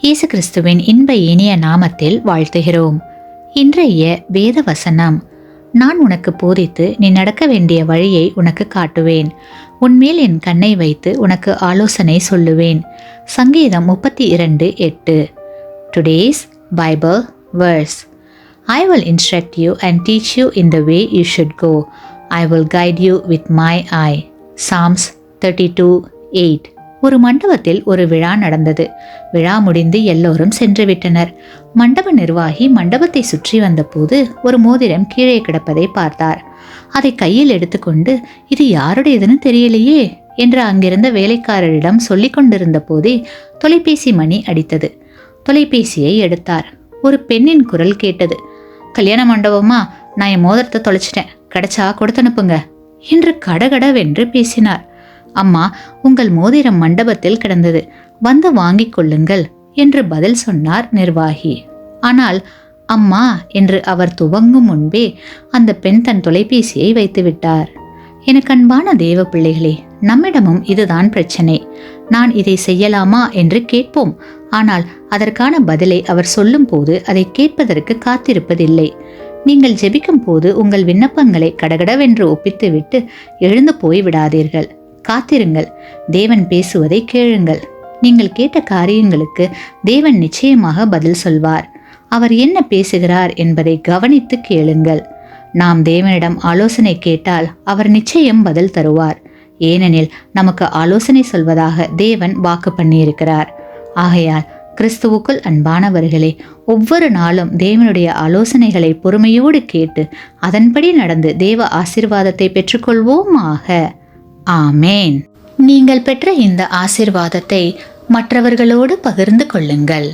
இயேசு கிறிஸ்துவின் இன்ப இனிய நாமத்தில் வாழ்த்துகிறோம். இன்றைய வேத வசனம்: நான் உனக்கு போதித்து நீ நடக்க வேண்டிய வழியை உனக்கு காட்டுவேன். உன்மேல் என் கண்ணை வைத்து உனக்கு ஆலோசனை சொல்லுவேன். சங்கீதம் 32:8. Today's Bible verse: I will instruct you and teach you in the way you should go. I will guide you with my eye. Psalms 32:8. ஒரு மண்டபத்தில் ஒரு விழா நடந்தது. விழா முடிந்து எல்லோரும் சென்று விட்டனர். மண்டப நிர்வாகி மண்டபத்தை சுற்றி வந்தபோது ஒரு மோதிரம் கீழே கிடப்பதை பார்த்தார். அதை கையில் எடுத்துக்கொண்டு, இது யாருடையதுன்னு தெரியலையே என்று அங்கிருந்த வேலைக்காரரிடம் சொல்லிக் கொண்டிருந்த போதே தொலைபேசி மணி அடித்தது. தொலைபேசியை எடுத்தார். ஒரு பெண்ணின் குரல் கேட்டது. கல்யாண மண்டபமா? நான் என் மோதிரத்தை தொலைச்சிட்டேன், கிடைச்சா கொடுத்து அனுப்புங்க என்று கடகடவென்று பேசினார். அம்மா, உங்கள் மோதிரம் மண்டபத்தில் கிடந்தது, வந்து வாங்கிக் கொள்ளுங்கள் என்று பதில் சொன்னார் நிர்வாகி. ஆனால் அம்மா என்று அவர் துவங்கும் முன்பே அந்த பெண் தன் தொலைபேசியை வைத்துவிட்டார். எனக்கு அன்பான தேவ பிள்ளைகளே, நம்மிடமும் இதுதான் பிரச்சனை. நான் இதை செய்யலாமா என்று கேட்போம். ஆனால் அதற்கான பதிலை அவர் சொல்லும் போது அதை கேட்பதற்கு காத்திருப்பதில்லை. நீங்கள் ஜெபிக்கும் போது உங்கள் விண்ணப்பங்களை கடகடவென்று ஒப்பித்துவிட்டு எழுந்து போய் விடாதீர்கள். காத்திருங்கள். தேவன் பேசுவதை கேளுங்கள். நீங்கள் கேட்ட காரியங்களுக்கு தேவன் நிச்சயமாக பதில் சொல்வார். அவர் என்ன பேசுகிறார் என்பதை கவனித்து கேளுங்கள். நாம் தேவனிடம் ஆலோசனை கேட்டால் அவர் நிச்சயம் பதில் தருவார். ஏனெனில் நமக்கு ஆலோசனை சொல்வதாக தேவன் வாக்கு பண்ணியிருக்கிறார். ஆகையால் கிறிஸ்துவுக்குள் அன்பானவர்களே, ஒவ்வொரு நாளும் தேவனுடைய ஆலோசனைகளை பொறுமையோடு கேட்டு அதன்படி நடந்து தேவ ஆசீர்வாதத்தை பெற்றுக்கொள்வோமாக. ஆமேன். நீங்கள் பெற்ற இந்த ஆசீர்வாதத்தை மற்றவர்களோடு பகிர்ந்து கொள்ளுங்கள்.